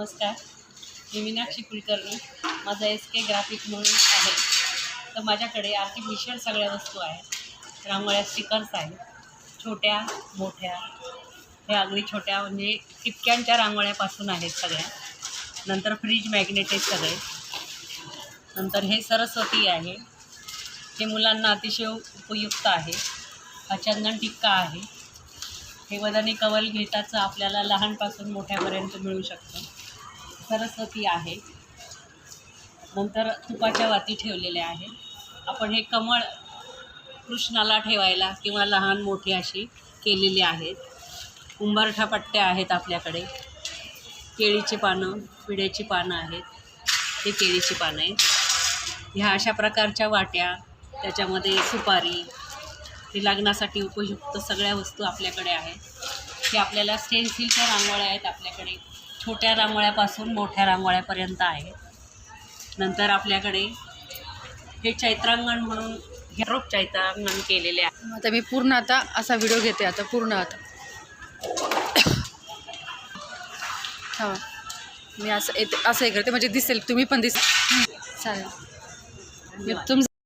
नमस्कार, मी मीनाक्षी कुलकर्णी. माझा SK graphic म्हणून आहे. तर माझ्याकडे आर्टिफिशियल सगळ्या वस्तू आहेत. रांगोळ्या स्टिकर्स आहेत, छोट्या मोठ्या. हे अगदी छोट्या म्हणजे टिपक्यांच्या रांगोळ्यापासून आहेत सगळ्या. नंतर फ्रीज मॅग्नेट आहेत सगळे. नंतर हे सरस्वती आहे, हे मुलांना अतिशय उपयुक्त आहे. हा चंदन टिक्का आहे. हे वदनी कवल घेताचं आपल्याला लहानपासून मोठ्यापर्यंत मिळू शकतं. सरस्वती आहे. नंतर तुपाच्या वाती ठेवलेल्या आहेत. आपण हे कमळ कृष्णाला ठेवायला किंवा लहान मोठी अशी केलेली आहेत. उंबरठा पट्ट्या आहेत आपल्याकडे. केळीची पानं, विड्याची पानं आहेत. हे केळीची पानं आहेत. ह्या अशा प्रकारच्या वाट्या, त्याच्यामध्ये सुपारी, हे लग्नासाठी उपयुक्त सगळ्या वस्तू आपल्याकडे आहेत. हे आपल्याला स्टेन्सिलच्या रांगोळ्या आहेत आपल्याकडे. छोट्या रांगोळ्यापासून मोठ्या रांगोळ्यापर्यंत आहेत. नंतर आपल्याकडे हे चैत्रांगण म्हणून रोप चैत्रांगण केलेले आहे. आता मी पूर्ण आता असा व्हिडिओ घेते. आता पूर्ण आता हां मी असं हे करते म्हणजे दिसेल, तुम्ही पण दिसेल. चालेल तुमचं